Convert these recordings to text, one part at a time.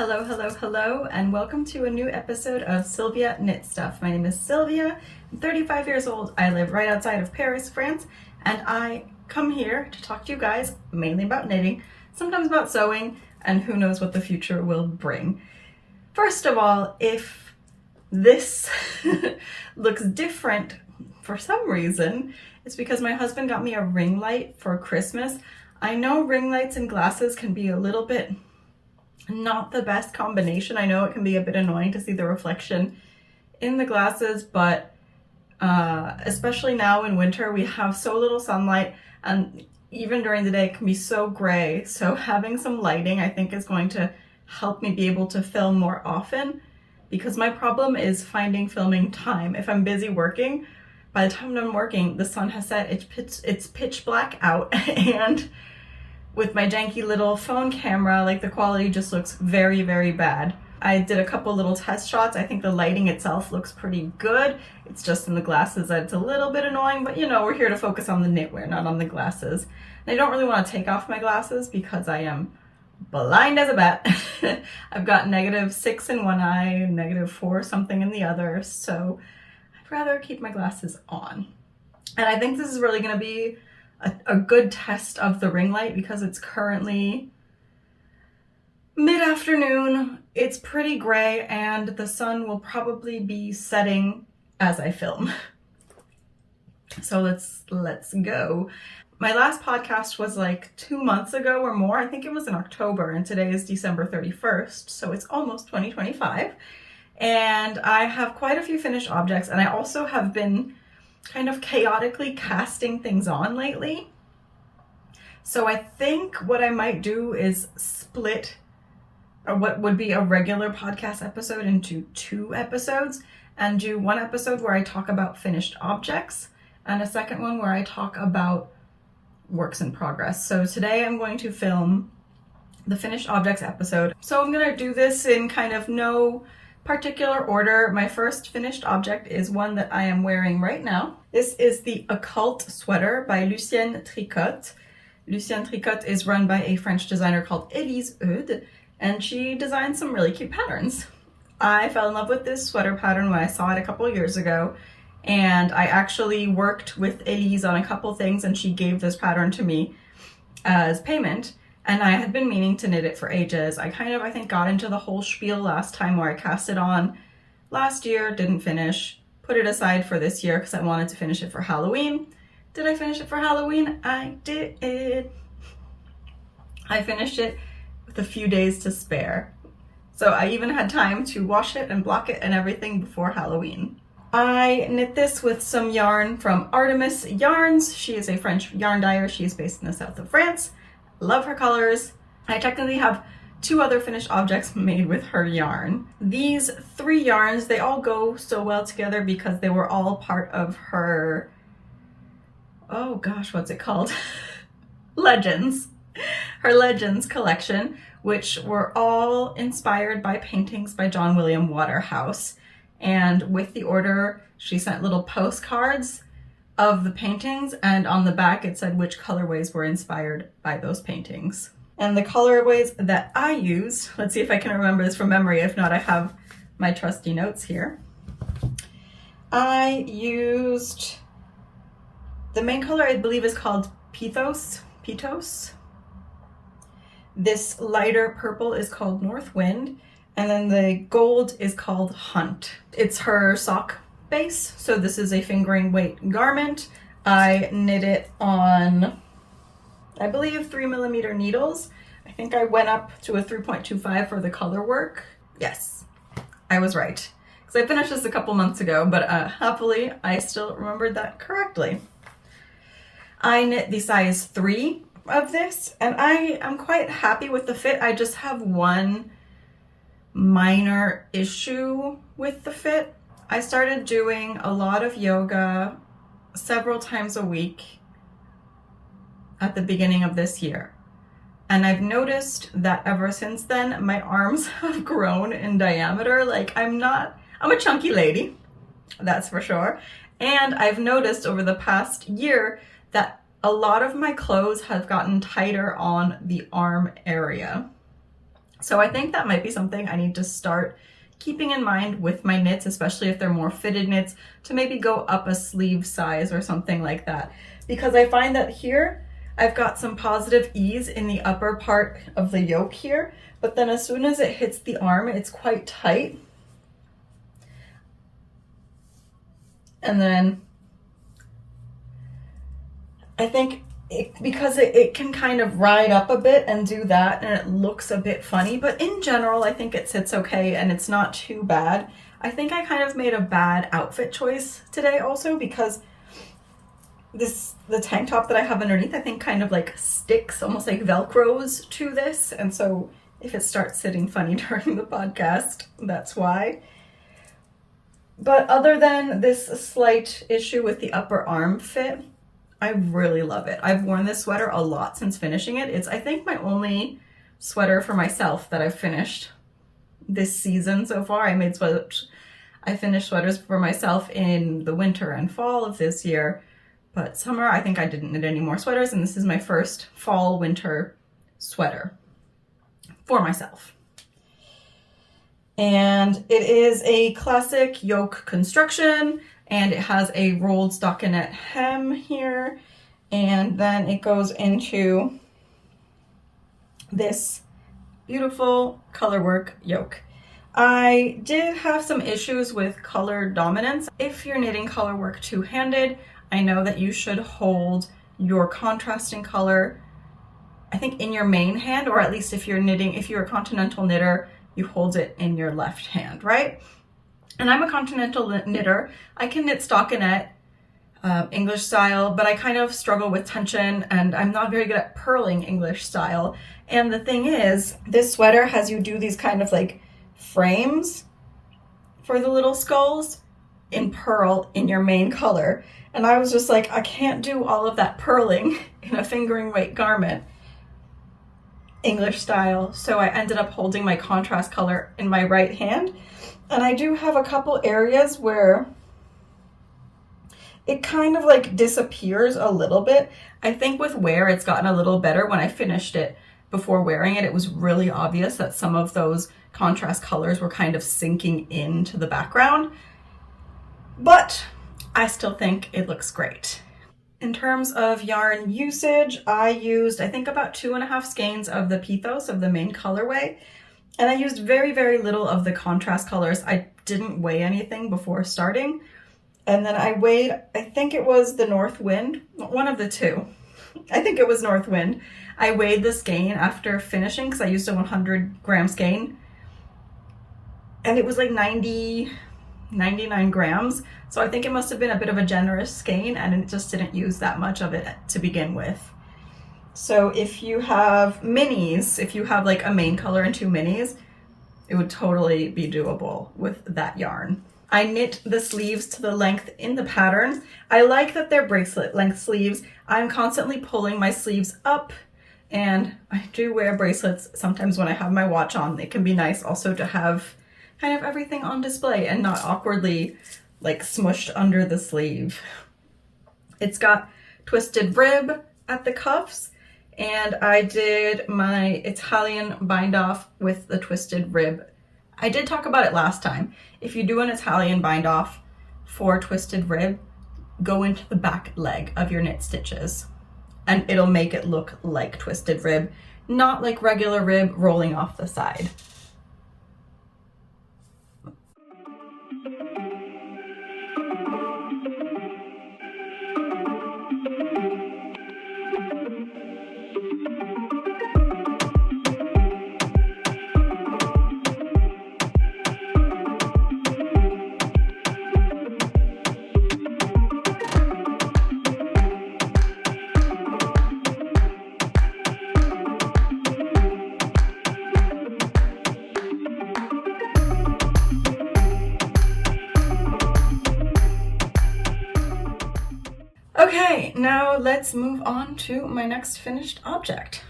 Hello, hello, hello, and welcome to a new episode of Sylvia Knit Stuff. My name is Sylvia, I'm 35 years old, I live right outside of Paris, France, and I come here to talk to you guys mainly about knitting, sometimes about sewing, and who knows what the future will bring. First of all, if this looks different for some reason, it's because my husband got me a ring light for Christmas. I know ring lights and glasses can be a little bit not the best combination. I know it can be a bit annoying to see the reflection in the glasses, but especially now in winter, we have so little sunlight, and even during the day it can be so gray. So having some lighting, I think, is going to help me be able to film more often, because my problem is finding filming time. If I'm busy working, by the time I'm working, the sun has set, it's pitch black out, and with my janky little phone camera, like, the quality just looks very, very bad. I did a couple little test shots. I think the lighting itself looks pretty good. It's just in the glasses that it's a little bit annoying, but you know, we're here to focus on the knitwear, not on the glasses. And I don't really want to take off my glasses because I am blind as a bat. I've got -6 in one eye, -4 something in the other, so I'd rather keep my glasses on. And I think this is really going to be a good test of the ring light because it's currently mid-afternoon, it's pretty gray, and the sun will probably be setting as I film. So let's go. My last podcast was like 2 months ago or more. I think it was in October, and today is December 31st, so it's almost 2025. And I have quite a few finished objects, and I also have been kind of chaotically casting things on lately. So I think what I might do is split what would be a regular podcast episode into 2 episodes, and do one episode where I talk about finished objects and a second one where I talk about works in progress. So today I'm going to film the finished objects episode. So I'm going to do this in kind of no particular order. My first finished object is one that I am wearing right now. This is the Okkult sweater by Lucienne Tricote. Lucienne Tricote is run by a French designer called Emeraude, and she designs some really cute patterns. I fell in love with this sweater pattern when I saw it a couple years ago, and I actually worked with Elise on a couple things, and she gave this pattern to me as payment. And I had been meaning to knit it for ages. I think, got into the whole spiel last time where I cast it on last year, didn't finish, put it aside for this year because I wanted to finish it for Halloween. Did I finish it for Halloween? I did. I finished it with a few days to spare. So I even had time to wash it and block it and everything before Halloween. I knit this with some yarn from Artemis Yarns. She is a French yarn dyer. She is based in the south of France. Love her colors. I technically have 2 other finished objects made with her yarn. These 3 yarns, they all go so well together because they were all part of her, oh gosh, what's it called? Legends. Her Legends collection, which were all inspired by paintings by John William Waterhouse. And with the order, she sent little postcards of the paintings, and on the back it said which colorways were inspired by those paintings. And the colorways that I used, let's see if I can remember this from memory. If not, I have my trusty notes here. I used, the main color I believe is called Pithos. This lighter purple is called North Wind, and then the gold is called Hunt. It's her sock base, so this is a fingering weight garment. I knit it on, I believe, 3mm needles. I think I went up to a 3.25 for the color work. Yes, I was right, because I finished this a couple months ago, but happily I still remembered that correctly. I knit the size 3 of this, and I am quite happy with the fit. I just have one minor issue with the fit. I started doing a lot of yoga several times a week at the beginning of this year. And I've noticed that ever since then, my arms have grown in diameter. Like, I'm a chunky lady, that's for sure. And I've noticed over the past year that a lot of my clothes have gotten tighter on the arm area. So I think that might be something I need to start keeping in mind with my knits, especially if they're more fitted knits, to maybe go up a sleeve size or something like that. Because I find that here, I've got some positive ease in the upper part of the yoke here, but then as soon as it hits the arm, it's quite tight. And then I think because it can kind of ride up a bit and do that, and it looks a bit funny, but in general, I think it sits okay and it's not too bad. I think I kind of made a bad outfit choice today also, because the tank top that I have underneath, I think kind of like sticks, almost like Velcros to this. And so if it starts sitting funny during the podcast, that's why. But other than this slight issue with the upper arm fit, I really love it. I've worn this sweater a lot since finishing it. It's, I think, my only sweater for myself that I've finished this season so far. I finished sweaters for myself in the winter and fall of this year, but summer, I think I didn't knit any more sweaters, and this is my first fall winter sweater for myself. And it is a classic yoke construction, and it has a rolled stockinette hem here, and then it goes into this beautiful colorwork yoke. I did have some issues with color dominance. If you're knitting colorwork two-handed, I know that you should hold your contrasting color, I think, in your main hand, or at least if you're a continental knitter, you hold it in your left hand, right? And I'm a continental knitter. I can knit stockinette, English style, but I kind of struggle with tension, and I'm not very good at purling English style. And the thing is, this sweater has you do these kind of like frames for the little skulls in purl in your main color. And I was just like, I can't do all of that purling in a fingering weight garment, English style. So I ended up holding my contrast color in my right hand. And I do have a couple areas where it kind of like disappears a little bit. I think with wear, it's gotten a little better. When I finished it before wearing it, it was really obvious that some of those contrast colors were kind of sinking into the background. But I still think it looks great. In terms of yarn usage, I used, I think, about 2.5 skeins of the Pithos of the main colorway. And I used very, very little of the contrast colors. I didn't weigh anything before starting. And then I weighed, I think it was the North Wind, one of the two. I think it was North Wind. I weighed the skein after finishing because I used a 100-gram skein. And it was like 99 grams. So I think it must have been a bit of a generous skein, and it just didn't use that much of it to begin with. So if you have minis, if you have like a main color and 2 minis, it would totally be doable with that yarn. I knit the sleeves to the length in the pattern. I like that they're bracelet length sleeves. I'm constantly pulling my sleeves up, and I do wear bracelets sometimes when I have my watch on. It can be nice also to have kind of everything on display and not awkwardly like smushed under the sleeve. It's got twisted rib at the cuffs, and I did my Italian bind off with the twisted rib. I did talk about it last time. If you do an Italian bind off for twisted rib, go into the back leg of your knit stitches, and it'll make it look like twisted rib, not like regular rib rolling off the side. Okay, now let's move on to my next finished object.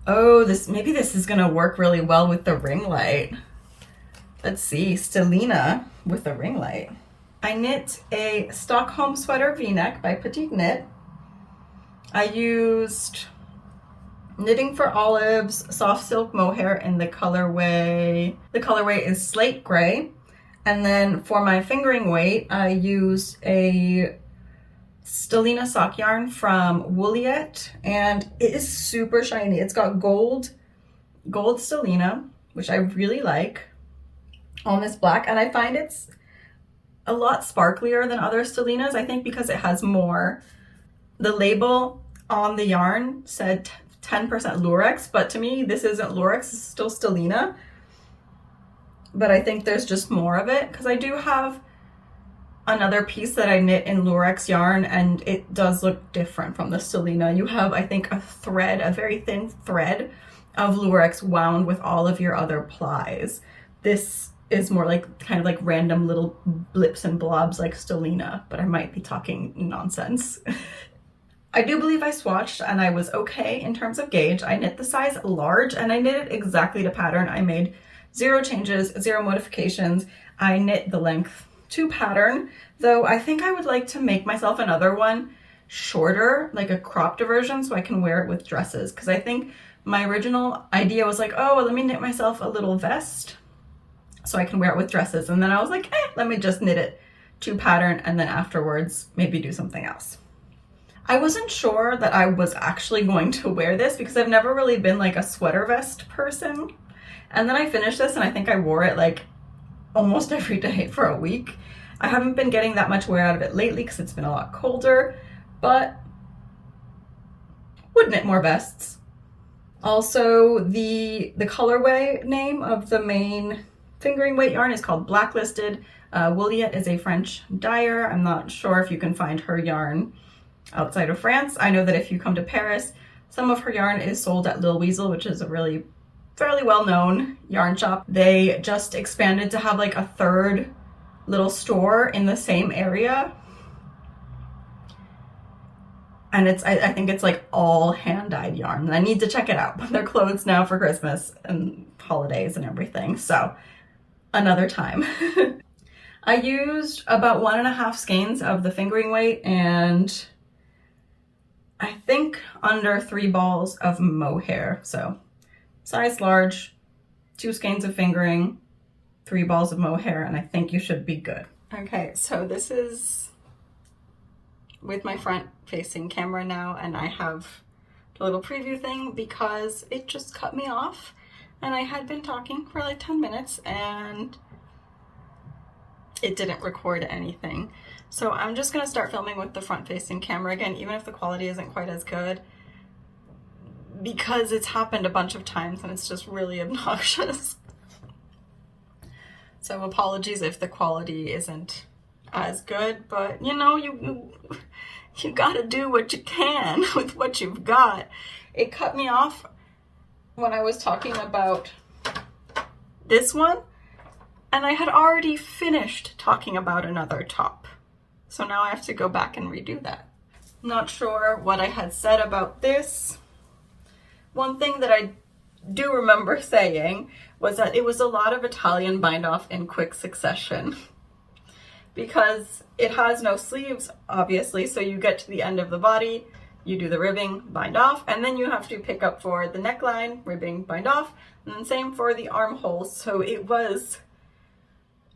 Oh, maybe this is gonna work really well with the ring light. Let's see, Stellina with a ring light. I knit a Stockholm sweater V-neck by PetiteKnit. I used Knitting for Olives Soft Silk Mohair in the colorway is Slate Gray. And then for my fingering weight, I used a Stellina sock yarn from Wooliette, and it is super shiny. It's got gold Stellina, which I really like, on this black, and I find it's a lot sparklier than other Stellinas, I think because it has more. The label on the yarn said 10% Lurex, but to me this isn't Lurex, it's still Stellina. But I think there's just more of it, because I do have another piece that I knit in Lurex yarn, and it does look different from the Stellina. You have, I think, a very thin thread of Lurex wound with all of your other plies. This is more like kind of like random little blips and blobs like Stellina, but I might be talking nonsense. I do believe I swatched and I was okay in terms of gauge. I knit the size large and I knit it exactly to pattern. I made 0 changes, 0 modifications. I knit the length to pattern, though I think I would like to make myself another one shorter, like a cropped version, so I can wear it with dresses. Because I think my original idea was like, oh, well, let me knit myself a little vest so I can wear it with dresses. And then I was like, let me just knit it to pattern and then afterwards maybe do something else. I wasn't sure that I was actually going to wear this because I've never really been like a sweater vest person. And then I finished this and I think I wore it like almost every day for a week. I haven't been getting that much wear out of it lately because it's been a lot colder, but would knit more vests. Also, the colorway name of the main fingering weight yarn is called Blacklisted. Wooliette is a French dyer. I'm not sure if you can find her yarn outside of France. I know that if you come to Paris, some of her yarn is sold at Lil Weasel, which is a really fairly well-known yarn shop. They just expanded to have like a third little store in the same area. And I think it's like all hand-dyed yarn. And I need to check it out. They're closed now for Christmas and holidays and everything. So another time. I used about 1.5 skeins of the fingering weight and I think under 3 balls of mohair. So size large, 2 skeins of fingering, 3 balls of mohair, and I think you should be good. Okay, so this is with my front facing camera now, and I have the little preview thing because it just cut me off and I had been talking for like 10 minutes and it didn't record anything. So I'm just gonna start filming with the front facing camera again, even if the quality isn't quite as good, because it's happened a bunch of times and it's just really obnoxious. So apologies if the quality isn't as good, but you know, you gotta do what you can with what you've got. It cut me off when I was talking about this one, and I had already finished talking about another top. So now I have to go back and redo that. Not sure what I had said about this. One thing that I do remember saying was that it was a lot of Italian bind off in quick succession because it has no sleeves, obviously. So you get to the end of the body, you do the ribbing, bind off, and then you have to pick up for the neckline, ribbing, bind off, and then same for the armholes. So it was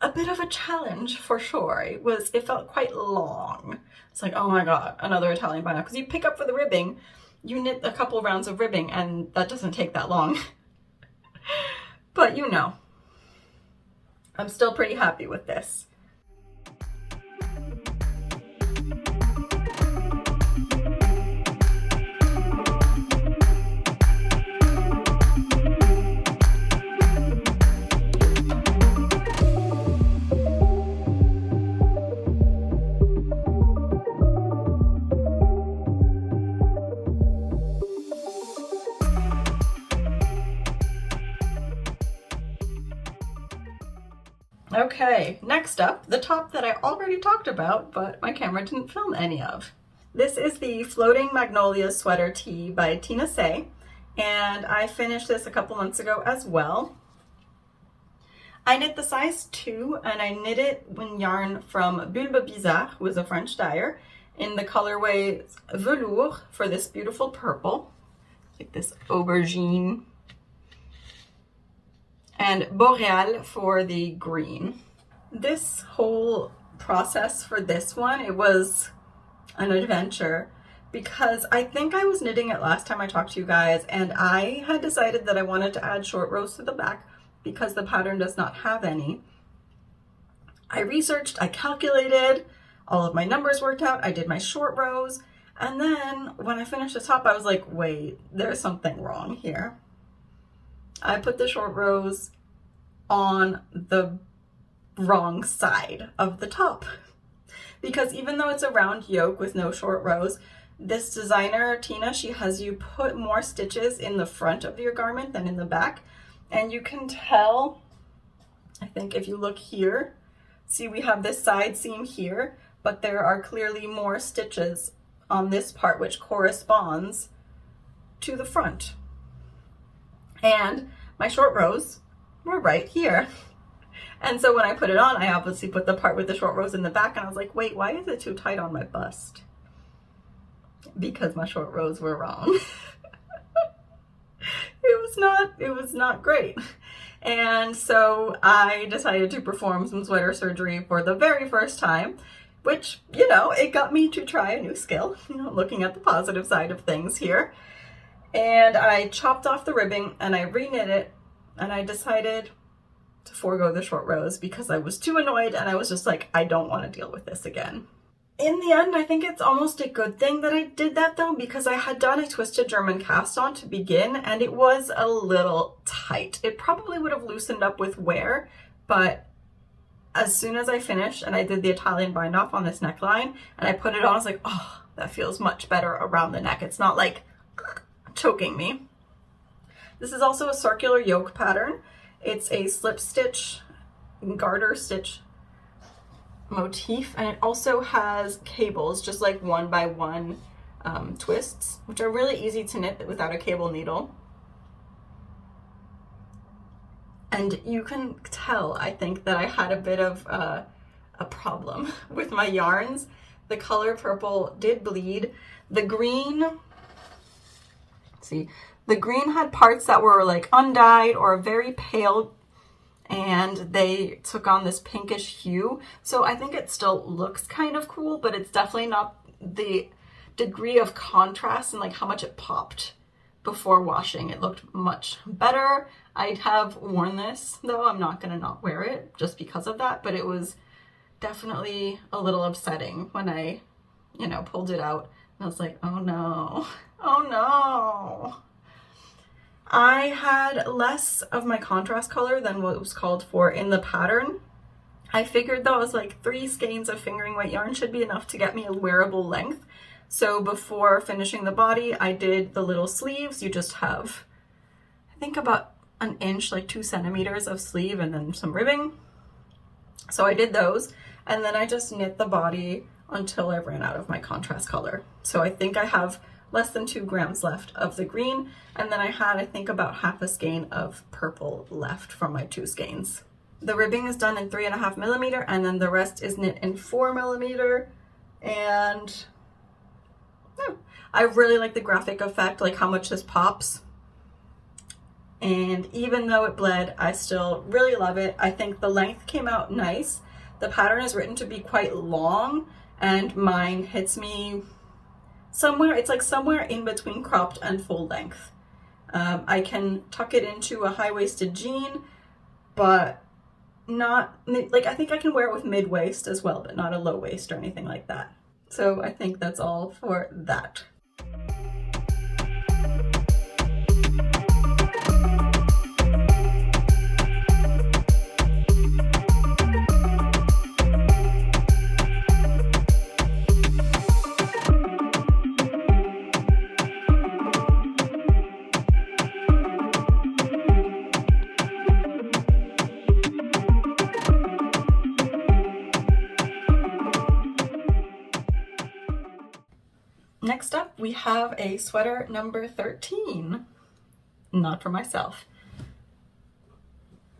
a bit of a challenge for sure. It felt quite long. It's like, oh my God, another Italian bind off. Because you pick up for the ribbing, you knit a couple rounds of ribbing and that doesn't take that long. But you know, I'm still pretty happy with this. Okay, next up, the top that I already talked about, but my camera didn't film any of. This is the Floating Magnolias Sweater Tee by Tina Say, and I finished this a couple months ago as well. I knit the size 2, and I knit it in yarn from Bulbe Bizarre, who is a French dyer, in the colorway Velours for this beautiful purple. like this aubergine. And Boréal for the green. This whole process for this one, it was an adventure because I think I was knitting it last time I talked to you guys, and I had decided that I wanted to add short rows to the back because the pattern does not have any. I researched, I calculated, all of my numbers worked out, I did my short rows, and then when I finished the top, I was like, wait, there's something wrong here. I put the short rows on the wrong side of the top because even though it's a round yoke with no short rows, this designer, Tina, she has you put more stitches in the front of your garment than in the back. And you can tell, I think if you look here, see we have this side seam here, but there are clearly more stitches on this part which corresponds to the front. And my short rows were right here. And so when I put it on, I obviously put the part with the short rows in the back, and I was like, wait, why is it too tight on my bust? Because my short rows were wrong. It was not great. And so I decided to perform some sweater surgery for the very first time, which, you know, it got me to try a new skill, you know, looking at the positive side of things here. And I chopped off the ribbing and I reknit it, and I decided to forego the short rows because I was too annoyed, and I was just like, I don't want to deal with this again. In the end, I think it's almost a good thing that I did that though, because I had done a twisted German cast on to begin, and it was a little tight. It probably would have loosened up with wear, but as soon as I finished and I did the Italian bind off on this neckline and I put it on, I was like, oh, that feels much better around the neck. It's not like choking me. This is also a circular yoke pattern. It's a slip stitch, garter stitch motif, and it also has cables, just like 1x1 twists, which are really easy to knit without a cable needle. And you can tell, I think, that I had a bit of a problem with my yarns. The color purple did bleed. The green, see, the green had parts that were like undyed or very pale, and they took on this pinkish hue. So I think it still looks kind of cool, but it's definitely not the degree of contrast and like how much it popped before washing. It looked much better. I have worn this though. I'm not gonna not wear it just because of that, but it was definitely a little upsetting when I, you know, pulled it out. And I was like, oh no, oh no. I had less of my contrast color than what was called for in the pattern. I figured though, I was like 3 skeins of fingering weight yarn should be enough to get me a wearable length. So before finishing the body, I did the little sleeves. You just have, I think about an inch, like 2 centimeters of sleeve and then some ribbing. So I did those, and then I just knit the body until I ran out of my contrast color. So I think I have less than 2 grams left of the green, and then I had, I think, about half a skein of purple left from my 2 skeins. The ribbing is done in 3.5 millimeter, and then the rest is knit in 4 millimeter. And yeah, I really like the graphic effect, like how much this pops. And even though it bled, I still really love it. I think the length came out nice. The pattern is written to be quite long, and mine hits me somewhere, it's like somewhere in between cropped and full length. I can tuck it into a high-waisted jean, but not, like, I think I can wear it with mid-waist as well, but not a low waist or anything like that. So I think that's all for that. Next up, we have a sweater number 13, not for myself.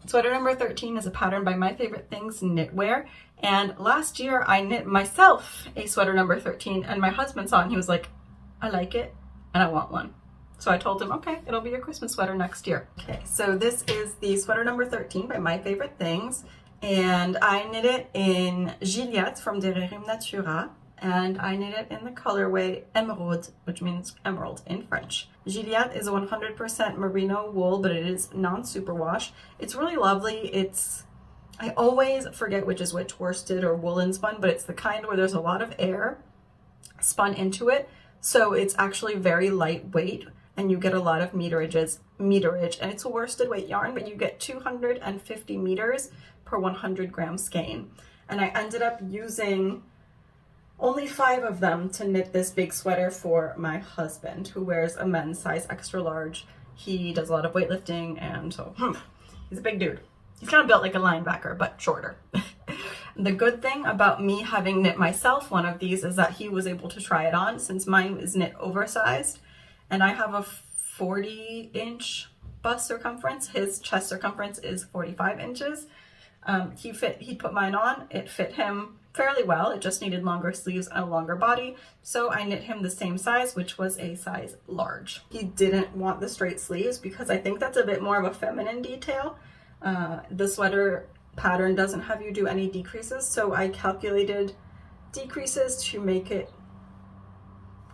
Sweater number 13 is a pattern by My Favorite Things Knitwear, and last year I knit myself a sweater number 13, and my husband saw it and he was like, I like it and I want one. So I told him, okay, it'll be a Christmas sweater next year. Okay, so this is the sweater number 13 by My Favorite Things. And I knit it in Gilliatt from the Rerum Natura. And I knit it in the colorway Emeraude, which means emerald in French. Gilliatt is a 100% merino wool, but it is non-superwash. It's really lovely. I always forget which is which, worsted or woolen spun, but it's the kind where there's a lot of air spun into it. So it's actually very lightweight and you get a lot of meterage, and it's a worsted weight yarn, but you get 250 meters per 100 gram skein. And I ended up using only 5 of them to knit this big sweater for my husband, who wears a men's size extra large. He does a lot of weightlifting, and so he's a big dude. He's kind of built like a linebacker, but shorter. The good thing about me having knit myself one of these is that he was able to try it on, since mine is knit oversized, and I have a 40-inch bust circumference. His chest circumference is 45 inches. He put mine on. It fit him fairly well. It just needed longer sleeves and a longer body. So I knit him the same size, which was a size large. He didn't want the straight sleeves because I think that's a bit more of a feminine detail. The sweater pattern doesn't have you do any decreases. So I calculated decreases to make it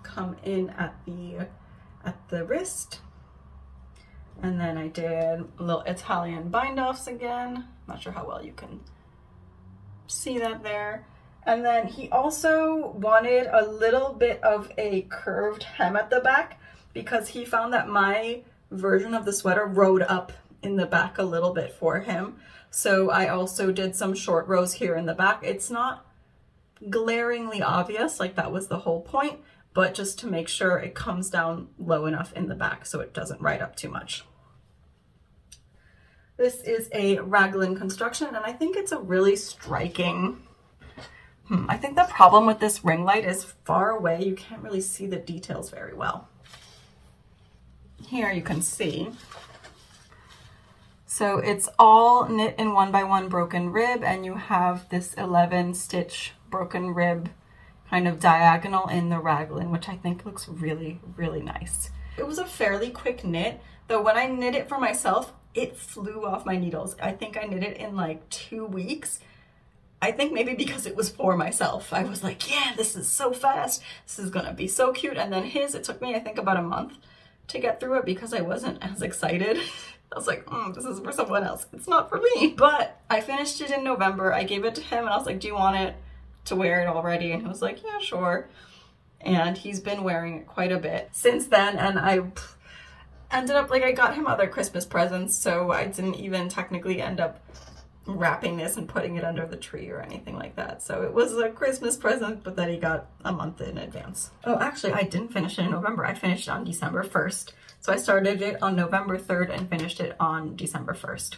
come in at the wrist. And then I did little Italian bind-offs again. Not sure how well you can see that there. And then he also wanted a little bit of a curved hem at the back because he found that my version of the sweater rode up in the back a little bit for him. So I also did some short rows here in the back. It's not glaringly obvious, like that was the whole point, but just to make sure it comes down low enough in the back so it doesn't ride up too much. This is a raglan construction, and I think it's a really striking, I think the problem with this ring light is far away. You can't really see the details very well. Here you can see. So it's all knit in 1x1 broken rib, and you have this 11 stitch broken rib kind of diagonal in the raglan, which I think looks really, really nice. It was a fairly quick knit, though when I knit it for myself, it flew off my needles. I think I knit it in like 2 weeks. I think maybe because it was for myself. I was like, yeah, this is so fast. This is gonna be so cute. And then it took me, I think, about a month to get through it because I wasn't as excited. I was like, this is for someone else. It's not for me. But I finished it in November. I gave it to him and I was like, do you want it to wear it already? And he was like, yeah, sure. And he's been wearing it quite a bit since then. And I ended up, I got him other Christmas presents, so I didn't even technically end up wrapping this and putting it under the tree or anything like that. So it was a Christmas present, but that he got a month in advance. Oh, actually, I didn't finish it in November. I finished it on December 1st. So I started it on November 3rd and finished it on December 1st.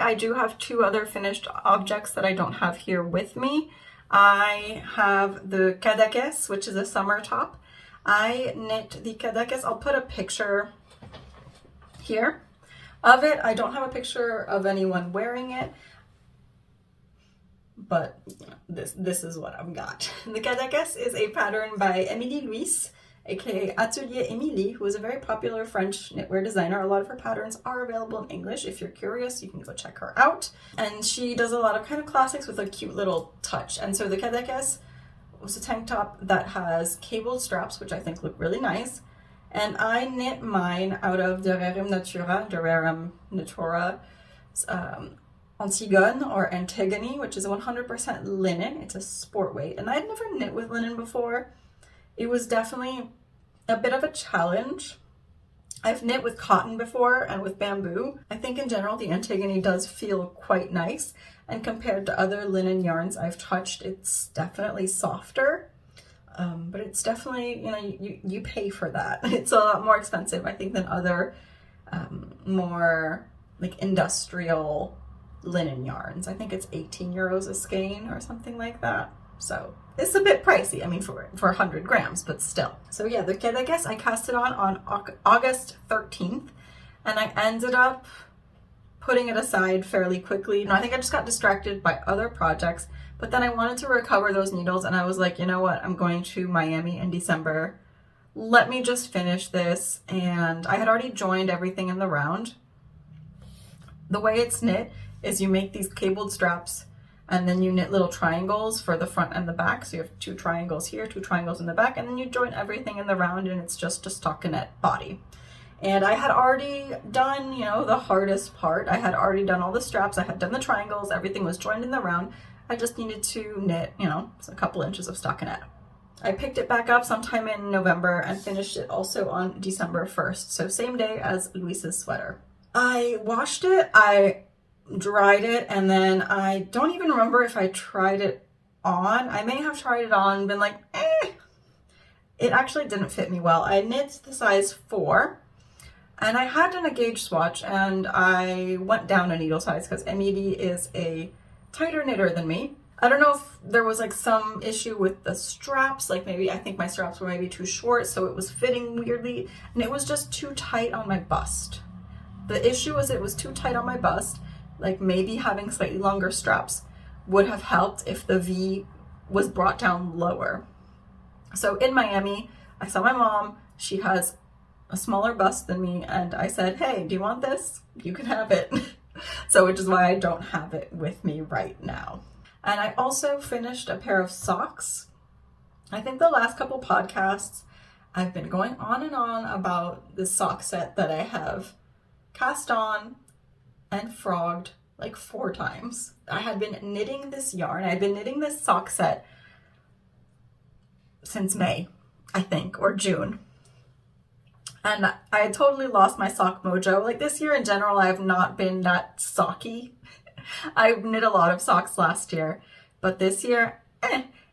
I do have 2 other finished objects that I don't have here with me. I have the Cadaquès, which is a summer top. I knit the Cadaquès. I'll put a picture here of it. I don't have a picture of anyone wearing it, but this is what I've got. The Cadaquès is a pattern by Emilie, aka Atelier Emilie, who is a very popular French knitwear designer. A lot of her patterns are available in English. If you're curious, you can go check her out. And she does a lot of kind of classics with a cute little touch. And so the Cadaquès was a tank top that has cabled straps, which I think look really nice. And I knit mine out of the Rerum Natura Antigone or Antigone, which is a 100% linen. It's a sport weight. And I'd never knit with linen before. It was definitely a bit of a challenge. I've knit with cotton before and with bamboo. I think in general the Antigone does feel quite nice, and compared to other linen yarns I've touched, it's definitely softer. But it's definitely, you pay for that. It's a lot more expensive, I think, than other more like industrial linen yarns. I think it's 18 euros a skein or something like that. So it's a bit pricey, I mean, for 100 grams, but still. So yeah, the Cadaquès, I cast it on August 13th, and I ended up putting it aside fairly quickly. No, I think I just got distracted by other projects, but then I wanted to recover those needles, and I was like, you know what, I'm going to Miami in December. Let me just finish this. And I had already joined everything in the round. The way it's knit is you make these cabled straps, and then you knit little triangles for the front and the back. So you have 2 triangles here, 2 triangles in the back, and then you join everything in the round, and it's just a stockinette body. And I had already done, you know, the hardest part. I had already done all the straps. I had done the triangles. Everything was joined in the round. I just needed to knit, you know, a couple inches of stockinette. I picked it back up sometime in November and finished it also on December 1st. So same day as Luis's sweater. I washed it, I dried it, and then I don't even remember if I tried it on. I may have tried it on and been like, It actually didn't fit me well. I knit the size 4, and I had done a gauge swatch, and I went down a needle size because Emilie is a tighter knitter than me. I don't know if there was like some issue with the straps, like maybe I think my straps were maybe too short, so it was fitting weirdly, and it was just too tight on my bust. The issue was it was too tight on my bust. Like maybe having slightly longer straps would have helped if the V was brought down lower. So in Miami, I saw my mom. She has a smaller bust than me, and I said, hey, do you want this? You can have it. So which is why I don't have it with me right now. And I also finished a pair of socks. I think the last couple podcasts, I've been going on and on about this sock set that I have cast on and frogged like 4 times. I had been knitting this yarn. I had been knitting this sock set since May, I think, or June. And I had totally lost my sock mojo. Like this year in general, I have not been that socky. I knit a lot of socks last year, but this year,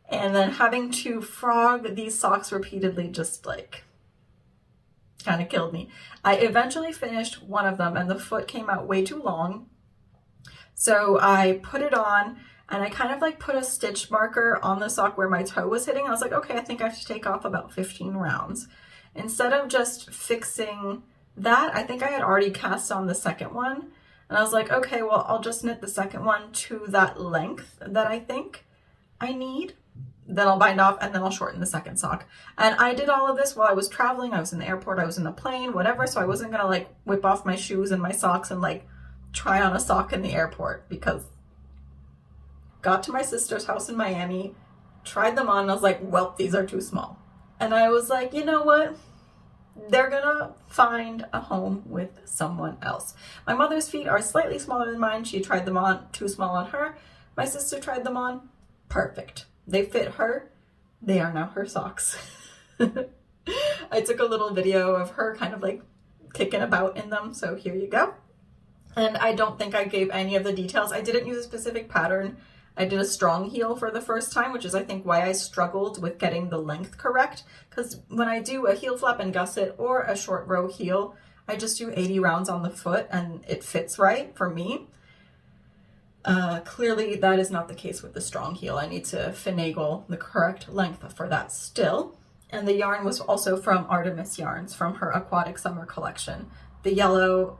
And then having to frog these socks repeatedly just like kind of killed me. I eventually finished one of them and the foot came out way too long. So I put it on and I kind of like put a stitch marker on the sock where my toe was hitting. I was like, okay, I think I have to take off about 15 rounds. Instead of just fixing that, I think I had already cast on the second one. And I was like, okay, well, I'll just knit the second one to that length that I think I need. Then I'll bind off and then I'll shorten the second sock. And I did all of this while I was traveling. I was in the airport, I was in the plane, whatever. So I wasn't gonna like whip off my shoes and my socks and like try on a sock in the airport, because got to my sister's house in Miami, tried them on, and I was like, well, these are too small. And I was like, you know what? They're gonna find a home with someone else. My mother's feet are slightly smaller than mine. She tried them on, too small on her. My sister tried them on, perfect. They fit her. They are now her socks. I took a little video of her kind of like kicking about in them. So here you go. And I don't think I gave any of the details. I didn't use a specific pattern. I did a strong heel for the first time, which is I think why I struggled with getting the length correct. Because when I do a heel flap and gusset or a short row heel, I just do 80 rounds on the foot and it fits right for me. Clearly that is not the case with the strong heel. I need to finagle the correct length for that still. And the yarn was also from Artemis yarns from her aquatic summer collection. The yellow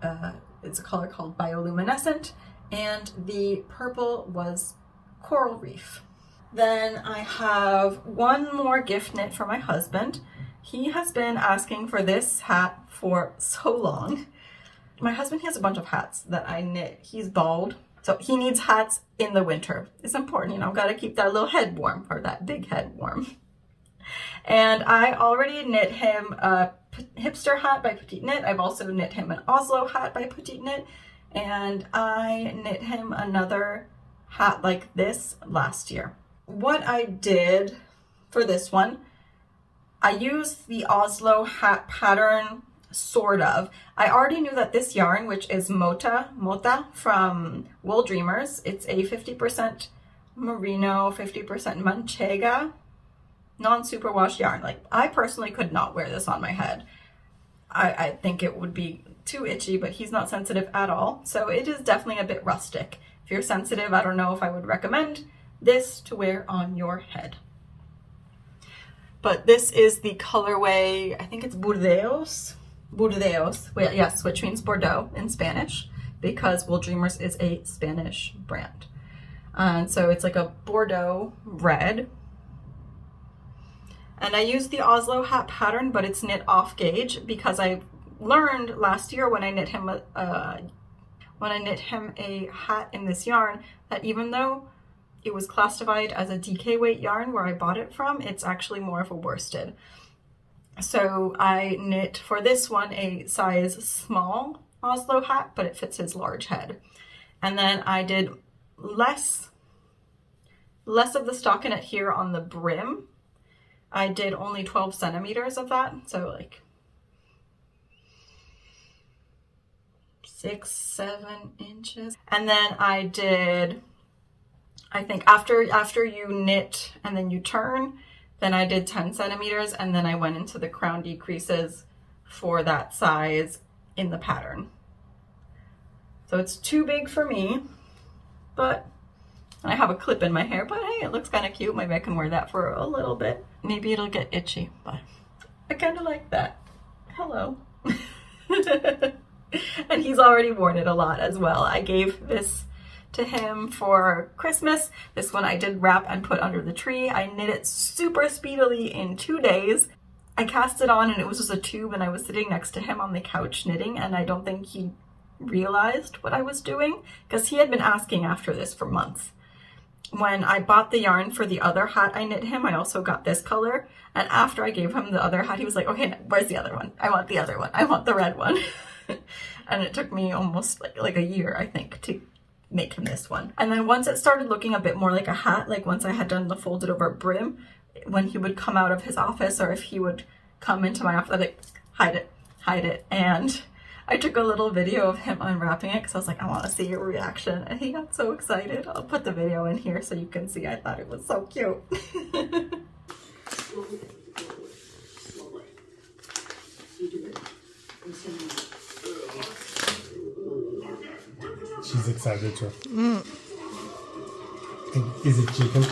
is a color called Bioluminescent, and the purple was Coral Reef. Then I have one more gift knit for my husband. He has been asking for this hat for so long. My husband, he has a bunch of hats that I knit. He's bald. So he needs hats in the winter. It's important, you know, got to keep that little head warm, or that big head warm. And I already knit him a hipster hat by PetiteKnit. I've also knit him an Oslo hat by PetiteKnit. And I knit him another hat like this last year. What I did for this one, I used the Oslo hat pattern, sort of. I already knew that this yarn, which is Mota from Wool Dreamers, it's a 50% merino, 50% manchega, non-superwash yarn. Like, I personally could not wear this on my head. I think it would be too itchy, but he's not sensitive at all. So it is definitely a bit rustic. If you're sensitive, I don't know if I would recommend this to wear on your head. But this is the colorway, I think it's Burdeos, well, yes, which means Bordeaux in Spanish, because Wool Dreamers is a Spanish brand. And so it's like a Bordeaux red. And I used the Oslo Hat pattern, but it's knit off gauge because I learned last year when I knit him a hat in this yarn that even though it was classified as a DK weight yarn where I bought it from, it's actually more of a worsted. So I knit for this one a size small Oslo hat, but it fits his large head. And then I did less of the stockinette here on the brim. I did only 12 centimeters of that, so like 6-7 inches. And then I did, I think after you knit and then you turn, then I did 10 centimeters, and then I went into the crown decreases for that size in the pattern. So it's too big for me, but I have a clip in my hair, but hey, it looks kind of cute. Maybe I can wear that for a little bit. Maybe it'll get itchy, but I kind of like that. Hello. And he's already worn it a lot as well. I gave this to him for Christmas. This one I did wrap and put under the tree. I knit it super speedily in 2 days. I cast it on and it was just a tube, and I was sitting next to him on the couch knitting, and I don't think he realized what I was doing because he had been asking after this for months. When I bought the yarn for the other hat I knit him, I also got this color, and after I gave him the other hat, he was like, okay, where's the other one? I want the other one. I want the red one. And it took me almost like a year, I think, to make him this one. And then once it started looking a bit more like a hat, like once I had done the folded over brim, when he would come out of his office or if he would come into my office, I'd like, hide it. And I took a little video of him unwrapping it because I was like, I want to see your reaction. And he got so excited. I'll put the video in here so you can see. I thought it was so cute. She's excited too. Is it chicken?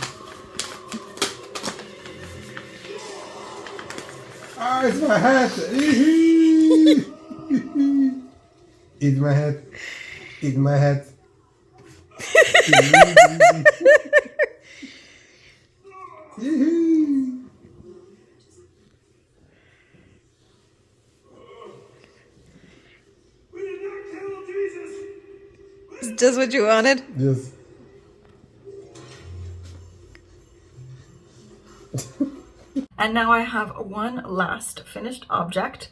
Ah, it's my hat! Eat my hat. Eat my hat. Just what you wanted? Yes. And now I have one last finished object,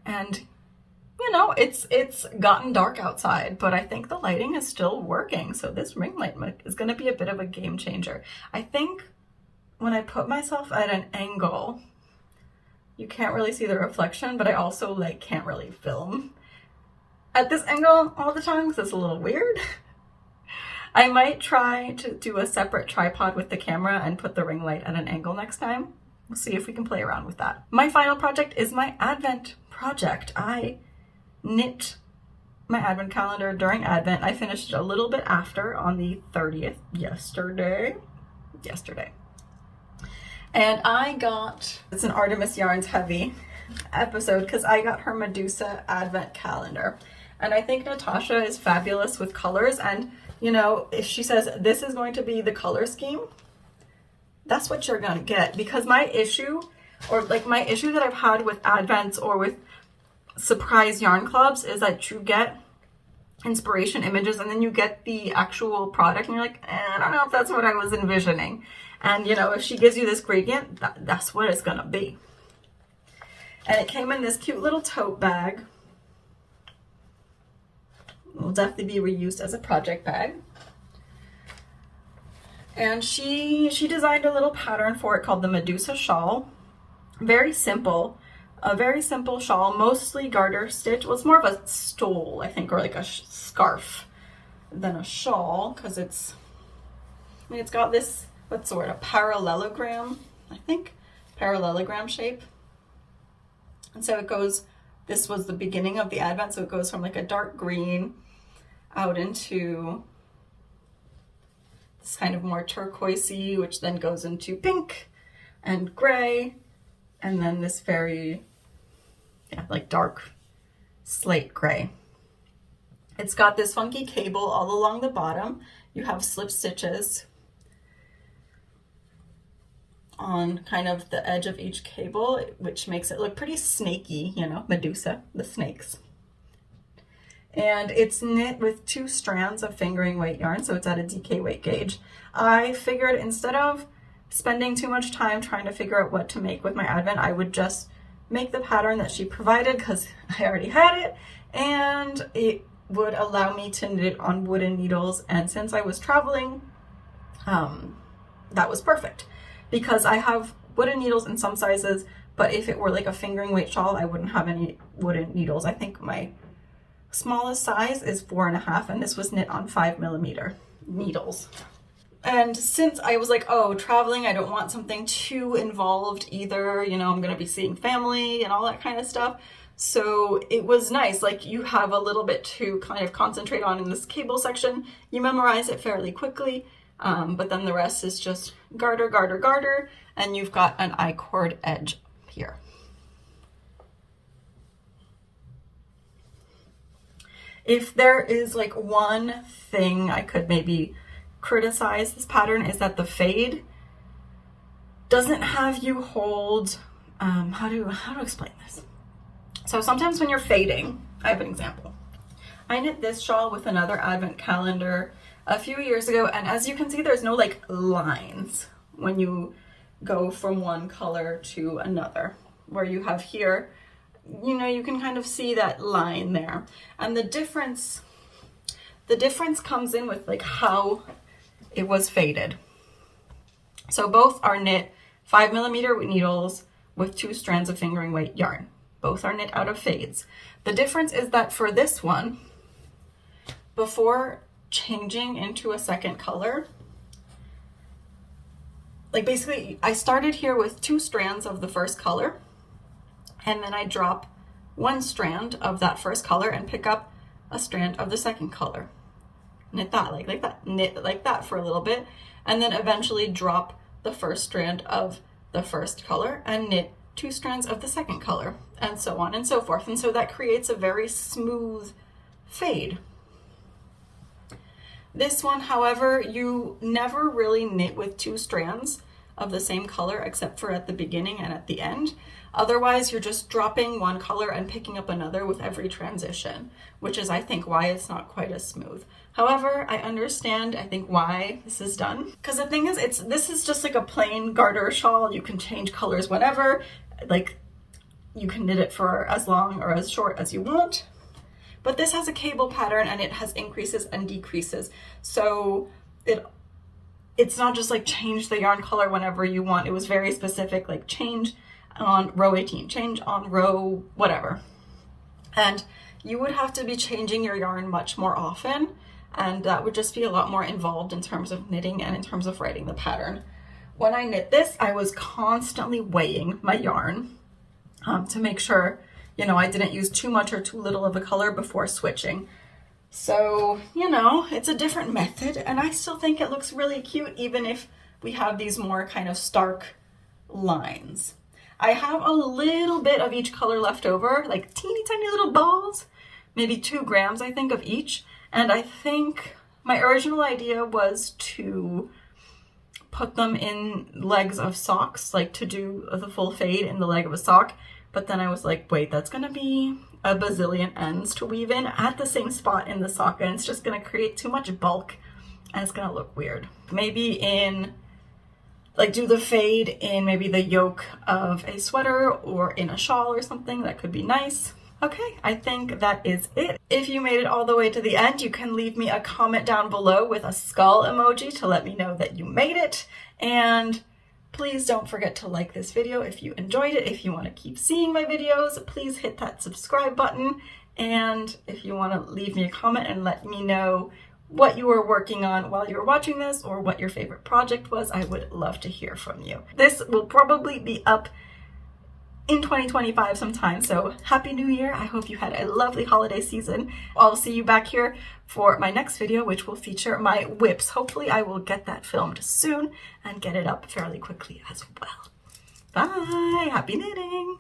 and you know, it's gotten dark outside, but I think the lighting is still working. So this ring light is going to be a bit of a game changer. I think when I put myself at an angle, you can't really see the reflection, but I also like can't really film at this angle all the time because it's a little weird. I might try to do a separate tripod with the camera and put the ring light at an angle next time. We'll see if we can play around with that. My final project is my Advent project. I knit my Advent calendar during Advent. I finished it a little bit after on the 30th, yesterday. And I got, it's an Artemis Yarns heavy episode because I got her Medusa Advent calendar. And I think Natasha is fabulous with colors, and you know, if she says this is going to be the color scheme, that's what you're gonna get. Because my issue that I've had with Advents or with surprise yarn clubs is that you get inspiration images and then you get the actual product and you're like, I don't know if that's what I was envisioning. And you know, if she gives you this gradient, that's what it's gonna be. And it came in this cute little tote bag. It will definitely be reused as a project bag. And she designed a little pattern for it called the Medusa Shawl. Very simple. A very simple shawl, mostly garter stitch. Well, it's more of a stole, I think, or like a scarf than a shawl, because it's got this, what's the word, a parallelogram, I think, parallelogram shape. And so it goes, this was the beginning of the Advent, so it goes from like a dark green out into this kind of more turquoisey, which then goes into pink and gray, and then this very, like dark slate gray. It's got this funky cable all along the bottom. You have slip stitches on kind of the edge of each cable, which makes it look pretty snaky, you know, Medusa, the snakes. And it's knit with 2 strands of fingering weight yarn, so it's at a DK weight gauge. I figured instead of spending too much time trying to figure out what to make with my advent, I would just make the pattern that she provided because I already had it, and it would allow me to knit on wooden needles. And since I was traveling, that was perfect because I have wooden needles in some sizes, but if it were like a fingering weight shawl, I wouldn't have any wooden needles. I think my smallest size is 4.5, and this was knit on 5mm needles. And since I was like, oh, traveling, I don't want something too involved either, you know, I'm gonna be seeing family and all that kind of stuff. So it was nice, like you have a little bit to kind of concentrate on in this cable section. You memorize it fairly quickly, but then the rest is just garter, garter, garter, and you've got an I-cord edge here. If there is like one thing I could maybe criticize this pattern is that the fade doesn't have you hold, how to explain this? So sometimes when you're fading, I have an example. I knit this shawl with another advent calendar a few years ago, and as you can see, there's no like lines when you go from one color to another, where you have here, you know, you can kind of see that line there. And the difference comes in with like how it was faded. So both are knit 5mm needles with 2 strands of fingering weight yarn. Both are knit out of fades. The difference is that for this one, before changing into a second color, like basically I started here with 2 strands of the first color, and then I drop 1 strand of that first color and pick up a strand of the second color. Knit that like that, knit like that for a little bit, and then eventually drop the first strand of the first color and knit 2 strands of the second color, and so on and so forth. And so that creates a very smooth fade. This one, however, you never really knit with 2 strands of the same color except for at the beginning and at the end. Otherwise, you're just dropping one color and picking up another with every transition, which is, I think, why it's not quite as smooth. However, I understand, I think, why this is done. Because the thing is, this is just like a plain garter shawl. You can change colors whenever. Like, you can knit it for as long or as short as you want. But this has a cable pattern and it has increases and decreases. So it's not just like change the yarn color whenever you want. It was very specific, like change on row 18, change on row whatever. And you would have to be changing your yarn much more often, and that would just be a lot more involved in terms of knitting and in terms of writing the pattern. When I knit this, I was constantly weighing my yarn to make sure, you know, I didn't use too much or too little of a color before switching. So, you know, it's a different method, and I still think it looks really cute even if we have these more kind of stark lines. I have a little bit of each color left over, like teeny tiny little balls, maybe 2 grams, I think, of each. And I think my original idea was to put them in legs of socks, like to do the full fade in the leg of a sock. But then I was like, wait, that's gonna be a bazillion ends to weave in at the same spot in the sock, and it's just gonna create too much bulk and it's gonna look weird. Maybe in, like, do the fade in maybe the yoke of a sweater or in a shawl or something. That could be nice. Okay, I think that is it. If you made it all the way to the end, you can leave me a comment down below with a skull emoji to let me know that you made it. And please don't forget to like this video if you enjoyed it. If you want to keep seeing my videos, please hit that subscribe button. And if you want to leave me a comment and let me know what you were working on while you were watching this, or what your favorite project was, I would love to hear from you. This will probably be up in 2025 sometime. So happy new year. I hope you had a lovely holiday season. I'll see you back here for my next video, which will feature my whips. Hopefully I will get that filmed soon and get it up fairly quickly as well. Bye, happy knitting.